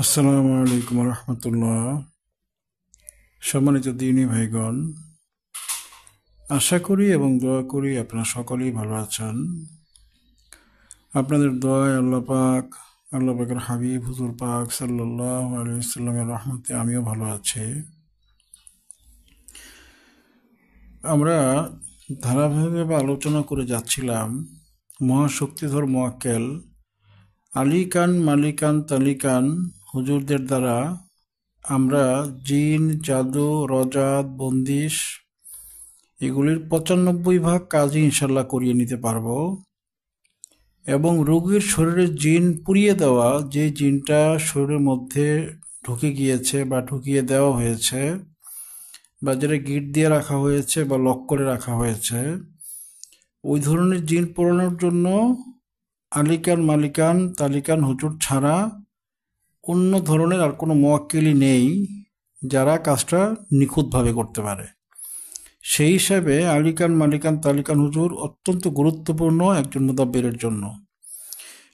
আসসালামু আলাইকুম রহমতুল্লাহ। সম্মানিত দিনী ভাইগণ, আশা করি এবং দোয়া করি আপনারা সকলেই ভালো আছেন। আপনাদের দোয়ায় আল্লাহ পাকের হাবিব হুজুর পাক সাল্লাল্লাহু আলাইহি ওয়াসাল্লামের রহমতে আমিও ভালো আছি। আমরা ধারাবাহিকভাবে আলোচনা করে যাচ্ছিলাম মহাশক্তিধর মোয়াক্কেল আলী কান মালিকান তালিকান হুজুরদের দ্বারা আমরা জিন, জাদু, রজাত, বন্দিশ এগুলির ৯৫ ভাগ কাজই ইনশাল্লাহ করিয়ে নিতে পারবো। এবং রোগীর শরীরে জিন পুড়িয়ে দেওয়া, যে জিনটা শরীরের মধ্যে ঢুকে গিয়েছে বা ঢুকিয়ে দেওয়া হয়েছে বা যেটা গিট দিয়ে রাখা হয়েছে বা লক করে রাখা হয়েছে, ওই ধরনের জিন পোড়ানোর জন্য আলিকান মালিকান তালিকান হুজুর ছাড়া অন্য ধরনের আর কোনো মোয়াক্কেলই নেই যারা কাজটা নিখুঁতভাবে করতে পারে। সেই হিসাবে আলিকান মালিকান তালিকান হুজুর অত্যন্ত গুরুত্বপূর্ণ একজন মুদাব্বিরের জন্য।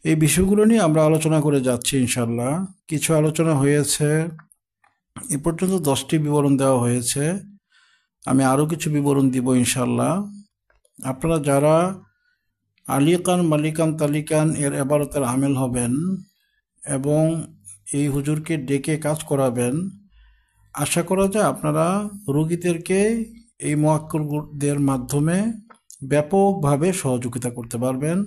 এই বিষয়গুলো নিয়ে আমরা আলোচনা করে যাচ্ছি ইনশাল্লাহ। কিছু আলোচনা হয়েছে, এ পর্যন্ত 10টি বিবরণ দেওয়া হয়েছে। আমি আরও কিছু বিবরণ দিব ইনশাল্লাহ। আপনারা যারা আলিকান মালিকান তালিকান এর ইবারতের আমেল হবেন এবং এই হুজুরকে ডেকে কাজ করাবেন, আশা করা যায় আপনারা রোগীদেরকে এই মোয়াক্কেলদের মাধ্যমে ব্যাপকভাবে সহযোগিতা করতে পারবেন,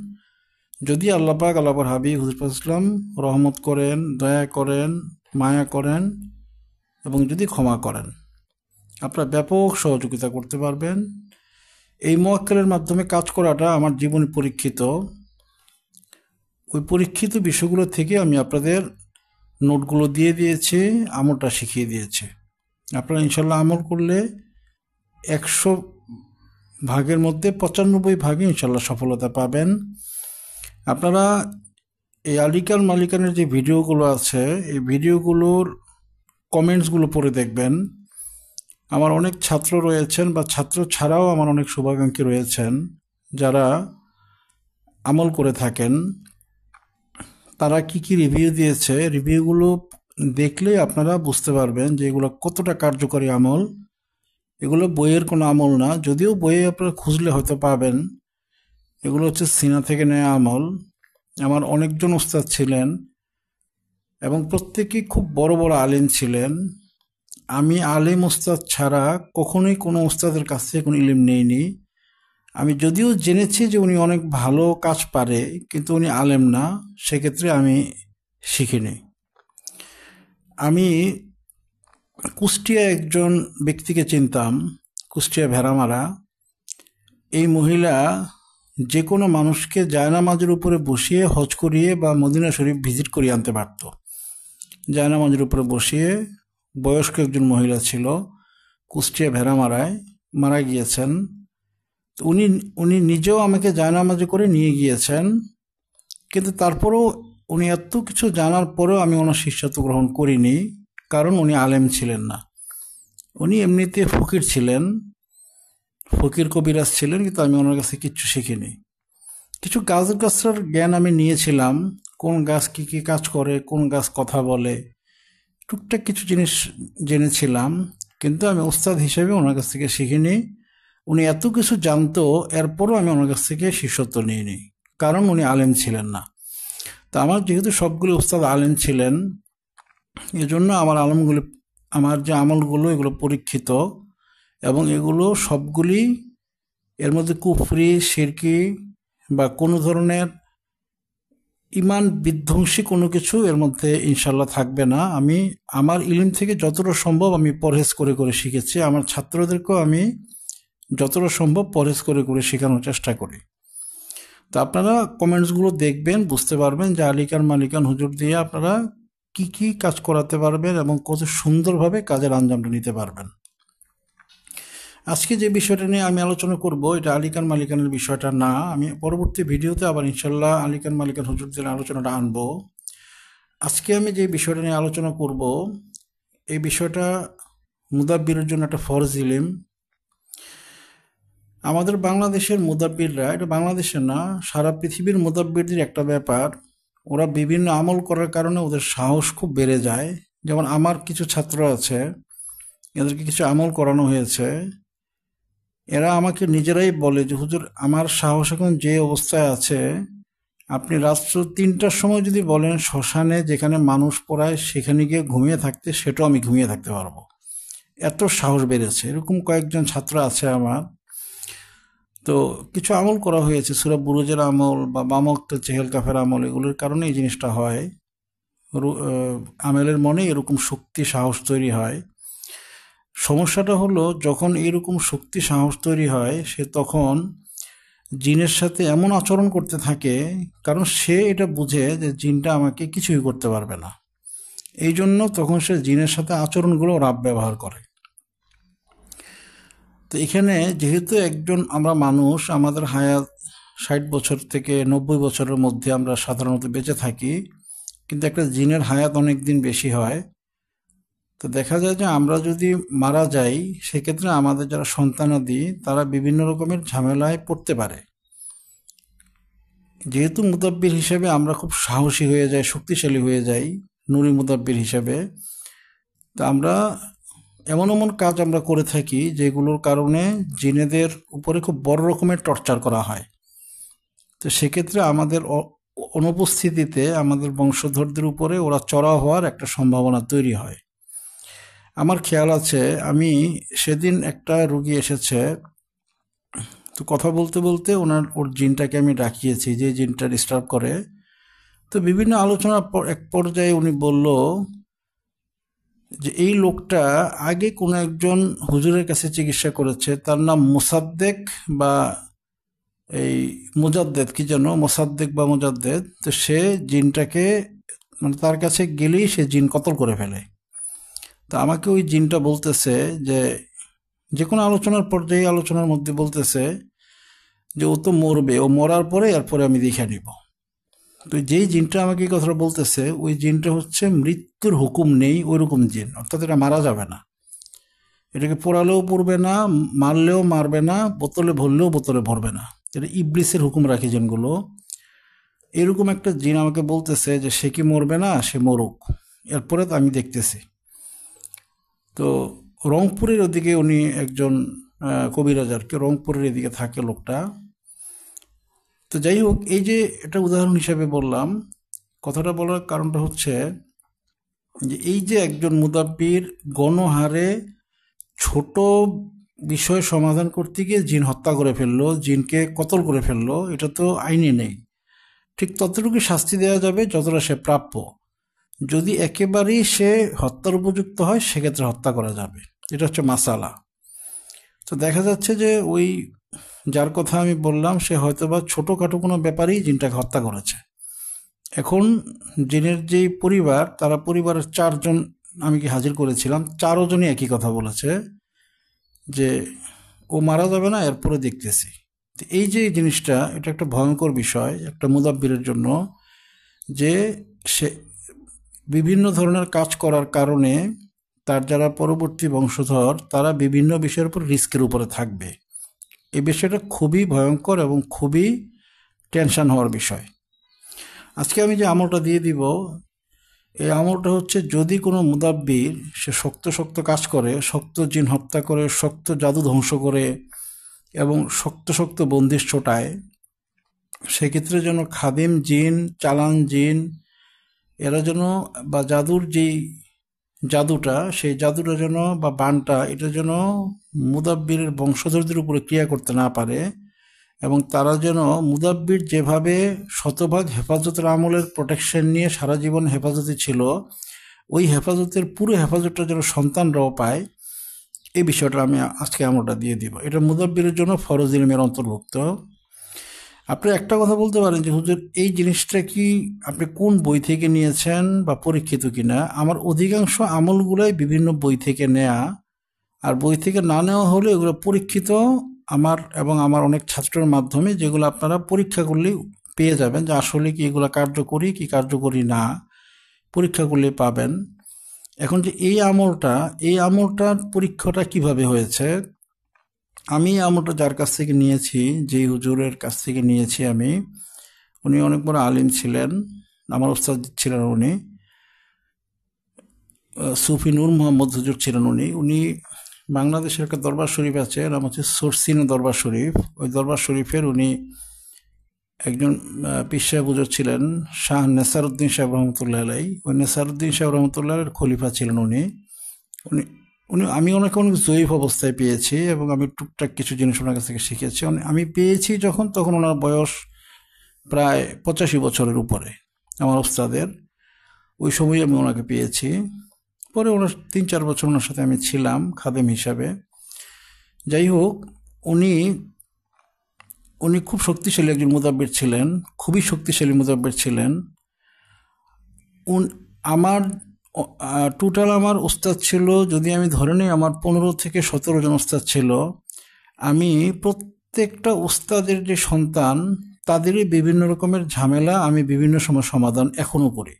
যদি আল্লাহ পাক আল্লাহর হাবিব হুজুর পাক ইসলাম রহমত করেন, দয়া করেন, মায়া করেন এবং যদি ক্ষমা করেন, আপনারা ব্যাপক সহযোগিতা করতে পারবেন। এই মোয়াক্কেলের মাধ্যমে কাজ করাটা আমার জীবনে পরীক্ষিত। ওই পরীক্ষিত বিষয়গুলো থেকে আমি আপনাদের নোটগুলো দিয়ে দিয়েছি, আমলটা শিখিয়ে দিয়েছি। আপনারা ইনশাল্লাহ আমল করলে 100 ভাগের মধ্যে 95 ভাগে ইনশাল্লাহ সফলতা পাবেন। আপনারা এই আলিকান মালিকানের যে ভিডিওগুলো আছে, এই ভিডিওগুলোর কমেন্টসগুলো পড়ে দেখবেন। আমার অনেক ছাত্র রয়েছেন বা ছাত্র ছাড়াও আমার অনেক শুভাকাঙ্ক্ষী রয়েছেন যারা আমল করে থাকেন। তারা কি কি রিভিউ দিয়েছে, রিভিউগুলো দেখলে আপনারা বুঝতে পারবেন যে এগুলো কতটা কার্যকরী আমল। এগুলো বইয়ের কোনো আমল না, যদিও বইয়ে আপনারা খুঁজলে হয়তো পাবেন। এগুলো হচ্ছে সিনা থেকে নেওয়া আমল। আমার অনেকজন উস্তাদ ছিলেন এবং প্রত্যেকেই খুব বড় বড় আলিম ছিলেন। আমি আলিম উস্তাদ ছাড়া কখনোই কোনো উস্তাদের কাছ থেকে কোনো ইলম নেইনি। আমি যদিও জেনেছি যে উনি অনেক ভালো কাজ পারে, কিন্তু উনি আলেম না, সেক্ষেত্রে আমি শিখিনি। আমি কুষ্টিয়া একজন ব্যক্তিকে চিনতাম, কুষ্টিয়া ভেড়ামারা। এই মহিলা যে কোনো মানুষকে জায়নামাজের উপরে বসিয়ে হজ করিয়ে বা মদিনা শরীফ ভিজিট করিয়ে আনতে পারত। জায়নামাজের উপরে বসিয়ে, বয়স্ক একজন মহিলা ছিল, কুষ্টিয়া ভেড়ামারায় মারা গিয়েছেন। উনি নিজেও আমাকে জায়নামাজে করে নিয়ে গিয়েছেন, কিন্তু তারপরেও উনি এত কিছু জানার পরেও আমি ওনার শিষ্যত্ব গ্রহণ করিনি, কারণ উনি আলেম ছিলেন না। উনি এমনিতে ফকির ছিলেন, ফকির কবিরাজ ছিলেন, কিন্তু আমি ওনার কাছে কিচ্ছু শিখিনি। কিছু গাছের জ্ঞান আমি নিয়েছিলাম, কোন গাছ কি কি কাজ করে, কোন গাছ কথা বলে, টুকটাক কিছু জিনিস জেনেছিলাম, কিন্তু আমি ওস্তাদ হিসেবে ওনার কাছ থেকে শিখিনি। উনি এত কিছু জানতো, এরপরও আমি ওনার কাছ থেকে শিষ্যত্ব নিইনি, কারণ উনি আলেম ছিলেন না। তা আমার যেহেতু সবগুলো উস্তাদ আলেম ছিলেন, এজন্য আমার যে আমলগুলো এগুলো পরীক্ষিত, এবং এগুলো সবগুলি এর মধ্যে কুফরি, শিরকি বা কোনো ধরনের ইমান বিধ্বংসী কোনো কিছু এর মধ্যে ইনশাল্লাহ থাকবে না। আমি আমার ইলম থেকে যতটা সম্ভব আমি পরহেজ করে করে শিখেছি। আমার ছাত্রদেরকেও আমি যতটা সম্ভব পরহেজ করে করে শেখানোর চেষ্টা করি। তো আপনারা কমেন্টসগুলো দেখবেন, বুঝতে পারবেন যে আলিকান মালিকান হুজুর দিয়ে আপনারা কি কি কাজ করাতে পারবেন এবং কত সুন্দরভাবে কাজের আঞ্জামটা নিতে পারবেন। আজকে যে বিষয়টা নিয়ে আমি আলোচনা করব, এটা আলিকান মালিকানের বিষয়টা না। আমি পরবর্তী ভিডিওতে আবার ইনশাল্লাহ আলিকান মালিকান হুজুরদের আলোচনাটা আনবো। আজকে আমি যে বিষয়টা নিয়ে আলোচনা করব, এই বিষয়টা মুদাব্বিরের জন্য একটা ফরজ ইলম। আমাদের বাংলাদেশের মুদাব্বিররা, এটা বাংলাদেশের না, সারা পৃথিবীর মুদাব্বিরদের একটা ব্যাপার, ওরা বিভিন্ন আমল করার কারণে ওদের সাহস খুব বেড়ে যায়। যেমন আমার কিছু ছাত্র আছে, এদেরকে কিছু আমল করানো হয়েছে, এরা আমাকে নিজেরাই বলে যে হুজুর আমার সাহস এখন যে অবস্থায় আছে, আপনি রাত্র 3টার সময় যদি বলেন শ্মশানে যেখানে মানুষ পড়ায় সেখানে গিয়ে ঘুমিয়ে থাকতে, সেটাও আমি ঘুমিয়ে থাকতে পারবো, এত সাহস বেড়েছে। এরকম কয়েকজন ছাত্র আছে আমার। তো কিছু আমল করা হয়েছে, সূরা বুরুজের আমল বা বামক্ত চেহেল কাফের আমল, এগুলোর কারণে এই জিনিসটা হয়। আমেলের মনে এরকম শক্তি সাহস তৈরি হয়। সমস্যাটা হলো যখন এরকম শক্তি সাহস তৈরি হয়, সে তখন জিনের সাথে এমন আচরণ করতে থাকে, কারণ সে এটা বুঝে যে জিনটা আমাকে কিছুই করতে পারবে না। এই জন্য তখন সে জিনের সাথে আচরণগুলো রাব ব্যবহার করে। তো এখানে যেহেতু একজন আমরা মানুষ, আমাদের হায়াত 60 বছর থেকে 90 বছরের মধ্যে আমরা সাধারণত বেঁচে থাকি, কিন্তু একটা জিনের হায়াত অনেক দিন বেশি হয়। তো দেখা যায় যে আমরা যদি মারা যাই, সেক্ষেত্রে আমাদের যারা সন্তানাদি তারা বিভিন্ন রকমের ঝামেলায় পড়তে পারে। যেহেতু মুদাব্বির হিসেবে আমরা খুব সাহসী হয়ে যাই, শক্তিশালী হয়ে যাই নুরি মুদাব্বির হিসেবে, তা আমরা এমন এমন কাজ আমরা করে থাকি যেগুলোর কারণে জিনেদের উপরে খুব বড় রকমের টর্চার করা হয়। তো সেক্ষেত্রে আমাদের অনুপস্থিতিতে আমাদের বংশধরদের উপরে ওরা চড়াও হওয়ার একটা সম্ভাবনা তৈরি হয়। আমার খেয়াল আছে, আমি সেদিন একটা রুগী এসেছে, তো কথা বলতে বলতে ওর জিনটাকে আমি ডাকিয়েছি, যে জিনটা ডিস্টার্ব করে। তো বিভিন্ন আলোচনার পর এক পর্যায়ে উনি বলল যে এই লোকটা আগে কোনো একজন হুজুরের কাছে চিকিৎসা করেছে, তার নাম মোসাদ্দেক বা এই মুজাদ্দেদ, কি যেন, মোসাদ্দেক বা মুজাদ্দেদ। তো সে জিনটাকে, মানে তার কাছে গেলেই সে জিন কতল করে ফেলে। তো আমাকে ওই জিনটা বলতেছে যে কোনো আলোচনার পর্যায়ে, আলোচনার মধ্যে বলতেছে যে ও তো মরবে, ও মরার পরে এরপরে আমি দেখে নিব। তো যেই জিনটা আমাকে এই কথাটা বলতেছে, ওই জিনটা হচ্ছে মৃত্যুর হুকুম নেই ওইরকম জিন, অর্থাৎ এটা মারা যাবে না, এটাকে পোড়ালেও পড়বে না, মারলেও মারবে না, বোতলে ভরলেও বোতলে ভরবে না, এটা ইবলিসের হুকুম রাখে জিনগুলো। এরকম একটা জিন আমাকে বলতেছে যে সে কি মরবে না, সে মরুক, এরপরে তো আমি দেখতেছি। তো রংপুরের ওদিকে উনি একজন কবিরাজ আর কি, রংপুরের এদিকে থাকে লোকটা। তো যাই হোক, এই যে এটা উদাহরণ হিসাবে বললাম, কথাটা বলার কারণটা হচ্ছে যে এই যে একজন মুদাব্বির গণহারে ছোট বিষয় সমাধান করতে গিয়ে জিন হত্যা করে ফেললো, জিনকে কতল করে ফেললো, এটা তো আইনে নেই। ঠিক ততটুকু শাস্তি দেওয়া যাবে যতটা সে প্রাপ্য। যদি একেবারেই সে হত্যার উপযুক্ত হয়, সেক্ষেত্রে হত্যা করা যাবে। এটা হচ্ছে মাসালা। তো দেখা যাচ্ছে যে ওই যার কথা আমি বললাম, সে হয়তোবা ছোটোখাটো কোনো ব্যাপারেই জিনটাকে হত্যা করেছে। এখন জিনের যেই পরিবার, তারা পরিবারের 4 জন আমি কি হাজির করেছিলাম, 4জনই একই কথা বলেছে যে ও মারা যাবে না, এরপরে দেখতেছি। তো এই যে জিনিসটা, এটা একটা ভয়ঙ্কর বিষয় একটা মুদাব্বিরের জন্য, যে সে বিভিন্ন ধরনের কাজ করার কারণে তার যারা পরবর্তী বংশধর, তারা বিভিন্ন বিষয়ের উপর রিস্কের উপরে থাকবে। এই বিষয়টা খুবই ভয়ঙ্কর এবং খুবই টেনশন হওয়ার বিষয়। আজকে আমি যে আমলটা দিয়ে দিব, এই আমলটা হচ্ছে যদি কোনো মুদাব্বির সে শক্ত শক্ত কাজ করে, শক্ত জিন হত্যা করে, শক্ত জাদু ধ্বংস করে এবং শক্ত শক্ত বন্দিশ ছোটায়, সেক্ষেত্রে যেন খাদিম জিন, চালান জিন, এরা যেন, বা জাদুর যেই জাদুটা, সেই জাদুটা যেন, বা বানটা, এটা যেন মুদাব্বিরের বংশধরদের উপরে ক্রিয়া করতে না পারে, এবং তারা যেন মুদাব্বির যেভাবে শতভাগ হেফাজতের আমলের প্রোটেকশন নিয়ে সারা জীবন হেফাজতে ছিল, ওই হেফাজতের পুরো হেফাজতটা যেন সন্তানরাও পায়, এই বিষয়টা আমি আজকে আমলটা দিয়ে দিব। এটা মুদাব্বিরের জন্য ফরজ ইলমের অন্তর্ভুক্ত। আপনি একটা কথা বলতে পারেন যে হুজুর এই জিনিসটা কি আপনি কোন বই থেকে নিয়েছেন বা পরীক্ষিত কিনা? আমার অধিকাংশ আমলগুলাই বিভিন্ন বই থেকে নেয়া, আর বই থেকে না নেওয়া হলে এগুলো পরীক্ষিত আমার এবং আমার অনেক ছাত্রের মাধ্যমে, যেগুলো আপনারা পরীক্ষা করলেই পেয়ে যাবেন যে আসলে কি এগুলো কার্যকরী কি কার্যকরী না, পরীক্ষা করলেই পাবেন। এখন যে এই আমলটার পরীক্ষাটা কিভাবে হয়েছে, আমি আমলটা যার কাছ থেকে নিয়েছি, যেই হুজুরের কাছ থেকে নিয়েছি আমি, উনি অনেক বড় আলিম ছিলেন, আমার উস্তাদ ছিলেন উনি, সুফি নূর মোহাম্মদ হুজুর ছিলেন উনি। উনি বাংলাদেশের একটা দরবার শরীফ আছে, নাম হচ্ছে সরসিনা দরবার শরীফ। ওই দরবার শরীফের উনি একজন পীর সাহেব হুজুর ছিলেন, শাহ নেসারউদ্দিন সাহেব রহমতুল্লাহ আলাই। ওই নেসারউদ্দিন সাহেব রহমতুল্লাহের খলিফা ছিলেন উনি। উনি উনি আমি ওনাকে অনেক জয়ীফ অবস্থায় পেয়েছি এবং আমি টুকটাক কিছু জিনিস ওনার কাছ থেকে শিখেছি। আমি পেয়েছি তখন ওনার বয়স প্রায় 85 বছরের উপরে আমার ওস্তাদের। ওই সময় আমি ওনাকে পেয়েছি। পরে ওনার 3-4 বছর ওনার সাথে আমি ছিলাম খাদেম হিসাবে। যাই হোক, উনি উনি খুব শক্তিশালী একজন মুদাব্বির ছিলেন, খুবই শক্তিশালী মুদাব্বির ছিলেন। আমার টোটাল আমার ওস্তাদ ছিল, যদি আমি ধরে নিই, আমার 15 থেকে 17 জন ওস্তাদ ছিল। আমি প্রত্যেকটা ওস্তাদের যে সন্তান, তাদেরই বিভিন্ন রকমের ঝামেলা আমি বিভিন্ন সময় সমাধান এখনও করি।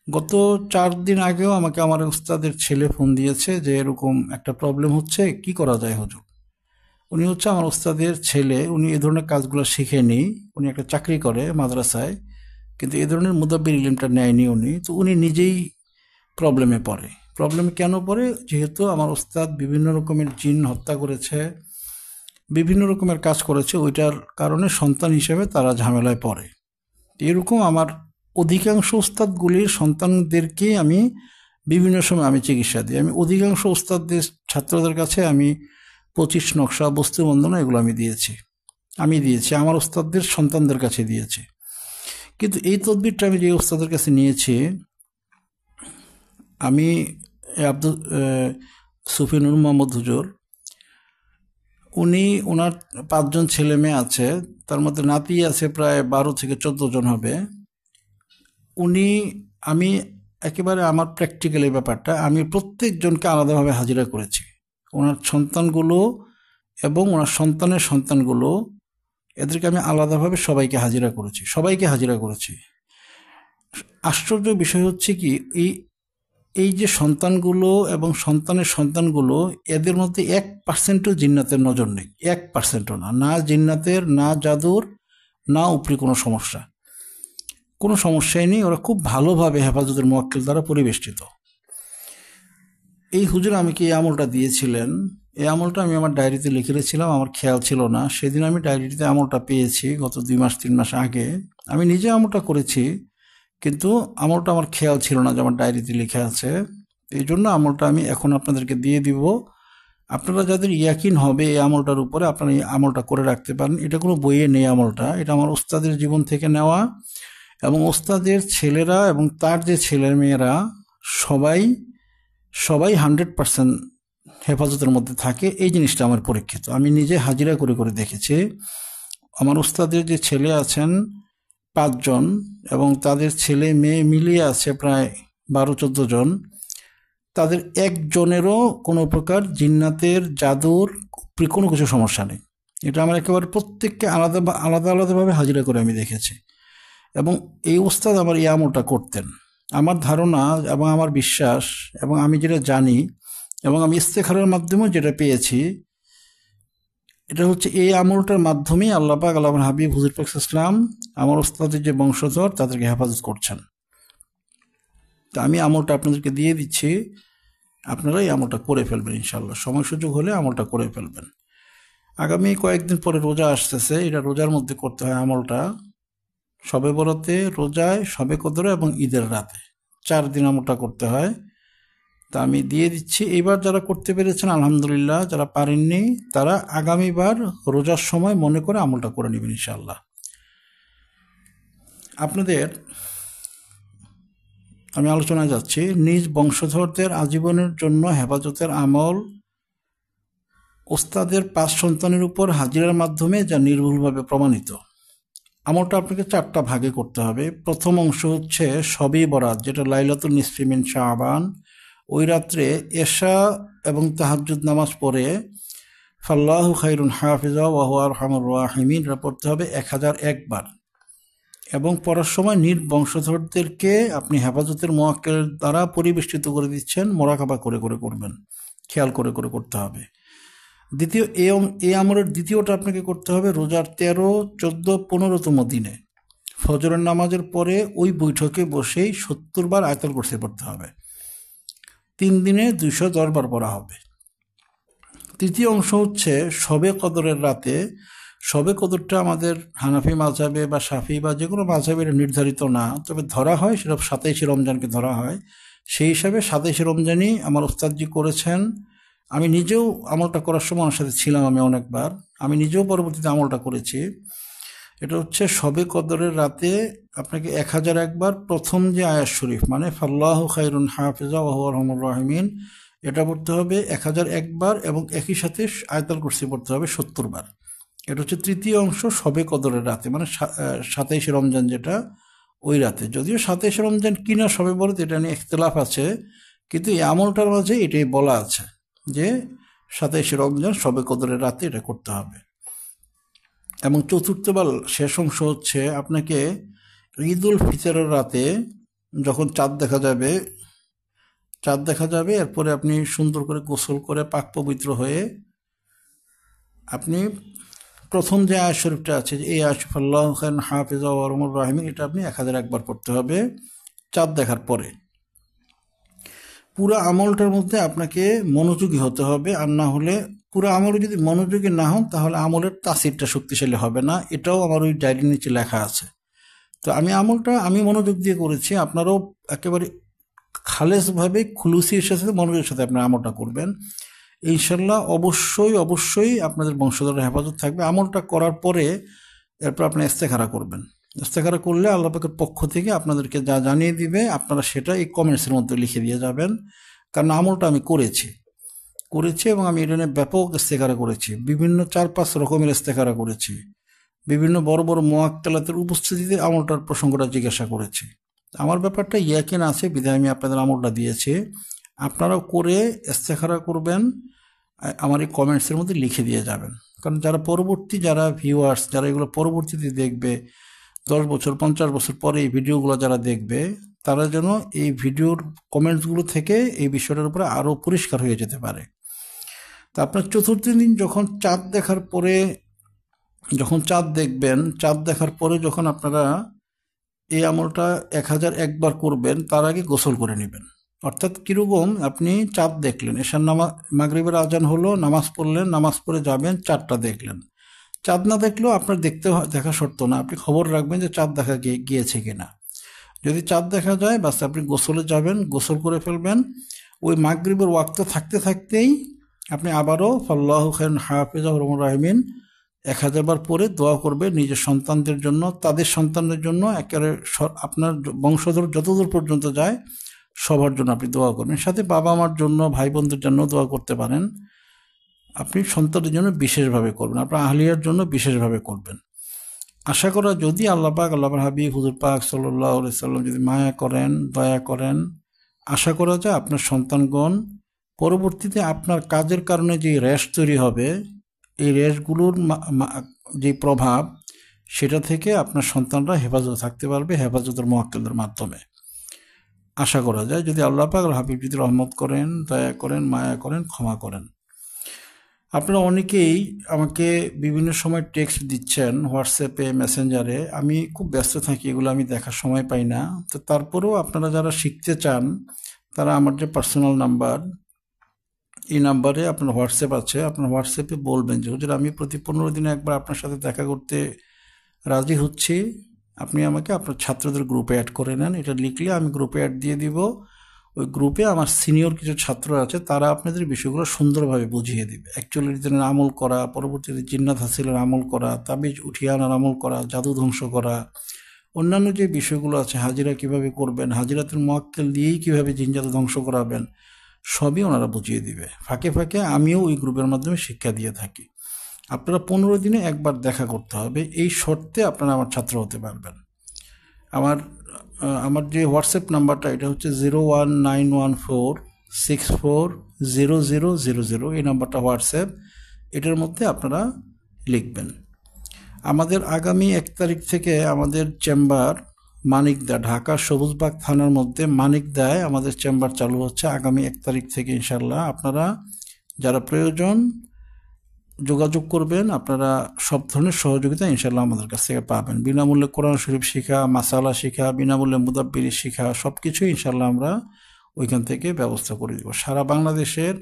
গত 4 দিন আগেও আমাকে আমার ওস্তাদের ছেলে ফোন দিয়েছে যে এরকম একটা প্রবলেম হচ্ছে, কি করা যায় হুজুর। উনি হচ্ছে আমার ওস্তাদের ছেলে, উনি এ ধরনের কাজগুলো শিখেনি। উনি একটা চাকরি করে মাদ্রাসায়, কিন্তু এ ধরনের মুদাব্বির ইলমটা নেয়নি উনি। তো উনি নিজেই প্রবলেমে পড়ে। প্রবলেমে কেন পড়ে? যেহেতু আমার ওস্তাদ বিভিন্ন রকমের জিন হত্যা করেছে, বিভিন্ন রকমের কাজ করেছে, ওইটার কারণে সন্তান হিসেবে তারা ঝামেলায় পড়ে। এরকম আমার অধিকাংশ ওস্তাদগুলির সন্তানদেরকেই আমি বিভিন্ন সময় আমি চিকিৎসা দিই। আমি অধিকাংশ ওস্তাদদের ছাত্রদের কাছে আমি 25 নকশা, বস্তু বন্দনা এগুলো আমি দিয়েছি আমার ওস্তাদদের সন্তানদের কাছে দিয়েছি। কিন্তু এই তদবিরটা আমি যে ওস্তাদের কাছে নিয়েছি, আমি সুফি নূর মোহাম্মদ হুজুর, ওনার 5 জন ছেলে মেয়ে আছে, তার মধ্যে নাতি আছে প্রায় 12 থেকে 14 জন হবে। আমি একেবারে আমার প্র্যাকটিক্যাল এই ব্যাপারটা, আমি প্রত্যেকজনকে আলাদাভাবে হাজিরা করেছি। ওনার সন্তানগুলো এবং ওনার সন্তানের সন্তানগুলো, এদেরকে আমি আলাদাভাবে সবাইকে হাজিরা করেছি। আশ্চর্য বিষয় হচ্ছে কি, এই যে সন্তানগুলো এবং সন্তানের সন্তানগুলো, এদের মধ্যে 1%ও জিন্নাতের নজর নেই। 1%ও না জিন্নাতের, না জাদুর, না উপরি কোনো সমস্যাই নেই। ওরা খুব ভালোভাবে হেফাজতের মুয়াক্কেল দ্বারা পরিবেষ্টিত। এই হুজুর আমাকে এই আমলটা দিয়েছিলেন। এই আমলটা আমি আমার ডায়েরিতে লিখে রেখেছিলাম, আমার খেয়াল ছিল না। সেদিন আমি ডায়েরিতে আমলটা পেয়েছি গত 2-3 মাস আগে। আমি নিজে আমলটা করেছি, কিন্তু আমলটা আমার খেয়াল ছিল না যে আমার ডায়েরিতে লিখে আছে। এই জন্য আমলটা আমি এখন আপনাদেরকে দিয়ে দিব। আপনারা যাদের ইয়াকিন হবে এই আমলটার উপরে, আপনারা এই আমলটা করে রাখতে পারেন। এটা কোনো বইয়ে নেই আমলটা, এটা আমার ওস্তাদের জীবন থেকে নেওয়া। এবং ওস্তাদের ছেলেরা এবং তার যে ছেলেমেয়েরা সবাই 100% হেফাজতের মধ্যে থাকে। এই জিনিসটা আমার পরীক্ষিত, আমি নিজে হাজিরা করে দেখেছি। আমার ওস্তাদের যে ছেলে আছেন 5 জন এবং তাদের ছেলে মেয়ে মিলিয়ে আছে প্রায় 12-14 জন, তাদের একজনেরও কোনো প্রকার জিন্নাতের, জাদুর কোনো কিছু সমস্যা নেই। এটা আমার একেবারে প্রত্যেককে আলাদাভাবে হাজিরা করে আমি দেখেছি। এবং এই ওস্তাদ আমার এই আমলটা করতেন। আমার ধারণা এবং আমার বিশ্বাস এবং আমি যেটা জানি এবং আমি ইস্তেখারের মাধ্যমেও যেটা পেয়েছি, এটা হচ্ছে এই আমলটার মাধ্যমেই আল্লাহ পাক, আল্লাহর হাবিব হুজুর পাক ইসলাম, আমার ওস্তাদের যে বংশধর তাদেরকে হেফাজত করছেন। তা আমি আমলটা আপনাদেরকে দিয়ে দিচ্ছি, আপনারা এই আমলটা করে ফেলবেন ইনশাল্লাহ। সময় সুযোগ হলে আমলটা করে ফেলবেন। আগামী কয়েকদিন পরে রোজা আসতেছে, এটা রোজার মধ্যে করতে হয় আমলটা। শবে বরাতে, রোজায়, শবে কদরে এবং ঈদের রাতে 4 দিন আমলটা করতে হয়। তা আমি দিয়ে দিচ্ছি। এইবার যারা করতে পেরেছেন আলহামদুলিল্লাহ, যারা পারেননি তারা আগামীবার রোজার সময় মনে করে আমলটা করে নেবেন ইনশাআল্লাহ। আপনাদের আমি আলোচনায় যাচ্ছি, নিজ বংশধরদের আজীবনের জন্য হেফাজতের আমল ওস্তাদের 5 সন্তানের উপর হাজিরার মাধ্যমে যা নির্ভুলভাবে প্রমাণিত। আমলটা আপনাকে 4টা ভাগে করতে হবে। প্রথম অংশ হচ্ছে শবে বরাত, যেটা লাইলাতুল নিসফি মিন শাবান। ওই রাত্রে এশা এবং তাহাজ্জুদ নামাজ পড়ে ফাল্লাহু খায়রুন হাফিজা ওয়া হুয়া আরহামুর রাহিমিন এটা পড়তে হবে 1001 বার। এবং পড়ার সময় নিজ বংশধরদেরকে আপনি হেফাজতের মুয়াক্কেল দ্বারা পরিবেষ্টিত করে দিচ্ছেন, মোরাকাবা করে করবেন, খেয়াল করে করতে হবে। দ্বিতীয়, এই আমলের দ্বিতীয়টা আপনাকে করতে হবে রোজার 13, 14, 15তম দিনে ফজরের নামাজের পরে ওই বৈঠকে বসেই 70 বার আয়াতুল কুরসি পড়তে হবে। 3 দিনে 210 বার পড়া হবে। তৃতীয় অংশ হচ্ছে শবে কদরের রাতে। শবে কদরটা আমাদের হানাফি মাযহাবে বা শাফি বা যে কোনো মাযহাবে নির্ধারিত না, তবে ধরা হয় সেটা 27শে রমজানকে ধরা হয়। সেই হিসাবে 27শে রমজানই আমার ওস্তাদজি করেছেন। আমি নিজেও আমলটা করার সময় ওনার সাথে ছিলাম আমি অনেকবার। আমি নিজেও পরবর্তীতে আমলটা করেছি। এটা হচ্ছে শবে কদরের রাতে আপনাকে 1001 বার প্রথম যে আয়াত শরীফ মানে ফাল্লাহু খায়রুন হাফিজা ওয়া হুয়া আরহামুর রাহিমিন এটা পড়তে হবে 1001 বার এবং একই সাথে আয়াতুল কুরসি পড়তে হবে 70 বার। এটা হচ্ছে তৃতীয় অংশ শবে কদরের রাতে, মানে 27শে রমজান যেটা ওই রাতে। যদিও 27শে রমজান কিনা শবে বরাত এটা নিয়ে ইখতিলাফ আছে, কিন্তু এই আমলটার মাঝে এটাই বলা আছে যে 27শে রমজান শবে কদরের রাতে এটা করতে হবে। এবং চতুর্থ বা শেষ অংশ হচ্ছে আপনাকে ঈদ উল ফিতরের রাতে যখন চাঁদ দেখা যাবে এরপরে আপনি সুন্দর করে গোসল করে পাক পবিত্র হয়ে আপনি প্রথম যে আয়াত শরীফটা আছে এই আয়াত শরীফ আল্লাহু খায়রুন হাফিজা ওয়া আরহামুর রাহিমিন এটা আপনি 1001 বার পড়তে হবে চাঁদ দেখার পরে। পুরো আমলটার মধ্যে আপনাকে মনোযোগী হতে হবে, আর না হলে পুরো আমলে যদি মনোযোগী না হন তাহলে আমলের তাসিরটা শক্তিশালী হবে না। এটাও আমার ওই ডায়েরির নিচে লেখা আছে। তো আমলটা আমি মনোযোগ দিয়ে করেছি, আপনারাও একেবারে খালেসভাবে খুলুসির সাথে মনোযোগের সাথে আপনার আমলটা করবেন। ইনশাল্লাহ অবশ্যই আপনাদের বংশধরের হেফাজত থাকবে। আমলটা করার পরে এরপর আপনি ইস্তেখারা করবেন। ইস্তেখারা করলে আল্লাহ পাকের পক্ষ থেকে আপনাদেরকে যা জানিয়ে দিবে আপনারা সেটা এই কমেন্টসের মধ্যে লিখে দিয়ে যাবেন। কারণ আমলটা আমি করেছি এবং আমি এটা নিয়ে ব্যাপক ইস্তেখারা করেছি, বিভিন্ন 4-5 রকমের ইস্তেখারা করেছি, বিভিন্ন বড় বড় মুআক্কেলাতের উপস্থিতিতে আমলটার প্রসঙ্গটা জিজ্ঞাসা করেছি। আমার ব্যাপারটা ইয়াকিন আছে বিধায় আমি আপনাদের আমলটা দিয়েছি। আপনারাও করে ইস্তেখারা করবেন, আমার এই কমেন্টসের মধ্যে লিখে দিয়ে যাবেন। কারণ যারা ভিউয়ার্স যারা এগুলো পরবর্তীতে দেখবে 10 বছর 50 বছর পরে এই ভিডিওগুলো যারা দেখবে তারা যেন এই ভিডিওর কমেন্টসগুলো থেকে এই বিষয়টার উপরে আরও পরিষ্কার হয়ে যেতে পারে। তা আপনার চতুর্থ দিন যখন চাঁদ দেখার পরে চাঁদ দেখার পরে যখন আপনারা এই আমলটা 1001 বার করবেন তার আগে গোসল করে নেবেন। অর্থাৎ কীরকম, আপনি চাঁদ দেখলেন, এশার মাগরিবের আজান হলো, নামাজ পড়লেন, নামাজ পড়ে যাবেন, চাঁদটা দেখলেন। চাঁদ না দেখলেও আপনার দেখা শর্ত না, আপনি খবর রাখবেন যে চাঁদ দেখা গিয়েছে কিনা। যদি চাঁদ দেখা যায় বাস আপনি গোসলে যাবেন, গোসল করে ফেলবেন। ওই মাগরিবের ওয়াক্ত থাকতে থাকতেই আপনি আবারও আল্লাহু খায়রুন হাফিজা ওয়া আরহামুর রাহিমিন 1000 বার পরে দোয়া করবে নিজের সন্তানদের জন্য, তাদের সন্তানদের জন্য, একেবারে আপনার বংশধর যতদূর পর্যন্ত যায় সবার জন্য আপনি দোয়া করবেন। সাথে বাবা মার জন্য, ভাই বোনদের জন্য দোয়া করতে পারেন। আপনি সন্তানের জন্য বিশেষভাবে করবেন, আপনার আহলিয়ার জন্য বিশেষভাবে করবেন। আশা করা যদি আল্লাহর হাবিব হুজুর পাক সাল্লাল্লাহু আলাইহি সাল্লাম যদি মায়া করেন, দয়া করেন, আশা করা যায় আপনার সন্তানগণ পরবর্তীতে আপনার কাজের কারণে যে র্যাশ তৈরি হবে এই র্যাশগুলোর যে প্রভাব সেটা থেকে আপনার সন্তানরা হেফাজতে থাকতে পারবে হেফাজতের মুআক্কেলদের মাধ্যমে। আশা করা যায় যদি আল্লাহ পাক হাবিব যদি রহমত করেন, দয়া করেন, মায়া করেন, ক্ষমা করেন। আপনারা অনেকেই আমাকে বিভিন্ন সময় টেক্সট দিচ্ছেন হোয়াটসঅ্যাপে, মেসেঞ্জারে। আমি খুব ব্যস্ত থাকি, এগুলো আমি দেখার সময় পাই না। তো তারপরেও আপনারা যারা শিখতে চান তারা আমার যে পার্সোনাল নাম্বার, এই নাম্বারে আপনার হোয়াটসঅ্যাপ আছে, আপনার হোয়াটসঅ্যাপে বলবেন যে হুজুর আমি প্রতি 15 দিনে একবার আপনার সাথে দেখা করতে রাজি হচ্ছি, আপনি আমাকে আপনার ছাত্রদের গ্রুপে অ্যাড করে নেন। এটা লিখলে আমি গ্রুপে অ্যাড দিয়ে দিব। ওই গ্রুপে আমার সিনিয়র কিছু ছাত্র আছে, তারা আপনাদের বিষয়গুলো সুন্দরভাবে বুঝিয়ে দিবে। অ্যাকচুয়ালি আমল করা, পরবর্তীতে জিন্নাত হাসিলের আমল করা, তাবিজ উঠিয়ে আনার আমল করা, জাদু ধ্বংস করা, অন্যান্য যে বিষয়গুলো আছে, হাজিরা কিভাবে করবেন, হাজিরাতুল মুআক্কেল দিয়েই কিভাবে জিন জাদু ধ্বংস করাবেন, সবই ওনারা বুঝিয়ে দিবে। ফাঁকে ফাঁকে আমিও ওই গ্রুপের মাধ্যমে শিক্ষা দিয়ে থাকি। আপনারা 15 দিনে একবার দেখা করতে হবে, এই শর্তে আপনারা আমার ছাত্র হতে পারবেন। আমার যে হোয়াটসঅ্যাপ নাম্বারটা এটা হচ্ছে 01914640000, এই নাম্বারটা হোয়াটসঅ্যাপ। এটার মধ্যে আপনারা লিখবেন। আমাদের আগামী 1 তারিখ থেকে আমাদের চেম্বার মানিকদা, ঢাকা সবুজবাগ থানার মধ্যে মানিকদায় আমাদের চেম্বার চালু হচ্ছে আগামী 1 তারিখ থেকে ইনশাল্লাহ। আপনারা যারা প্রয়োজন যোগাযোগ করবেন। আপনারা সব ধরনের সহযোগিতা ইনশাল্লাহ আমাদের কাছ থেকে পাবেন। বিনামূল্যে কোরআন শরীফ শিখা, মাসালা শিখা, বিনামূল্যে মুদাব্বির শিখা, সব কিছুই ইনশাল্লাহ আমরা ওইখান থেকে ব্যবস্থা করে দেব। সারা বাংলাদেশের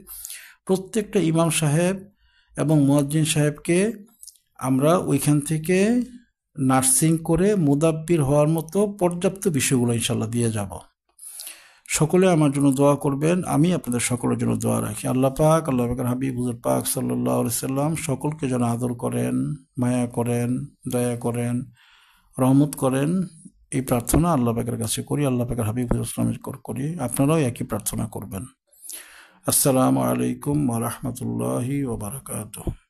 প্রত্যেকটা ইমাম সাহেব এবং মুয়াজ্জিন সাহেবকে আমরা ওইখান থেকে নার্সিং করে মুদাব্বির হওয়ার মতো পর্যাপ্ত বিষয়গুলো ইনশাল্লাহ দিয়ে যাব। সকলে আমার জন্য দোয়া করবেন, আমি আপনাদের সকলের জন্য দোয়া রাখি। আল্লাহ পাকের হাবিব হুজুর পাক সাল্লাল্লাহু আলাইহি সাল্লাম সকলকে যেন আদর করেন, মায়া করেন, দয়া করেন, রহমত করেন, এই প্রার্থনা আল্লাহ পাকের কাছে করি, আল্লাহ পাকের হাবিব হুজুর ইসলামের করি। আপনারাও একই প্রার্থনা করবেন। আসসালামু আলাইকুম ওয়া রাহমাতুল্লাহি ওয়া বারাকাতুহু।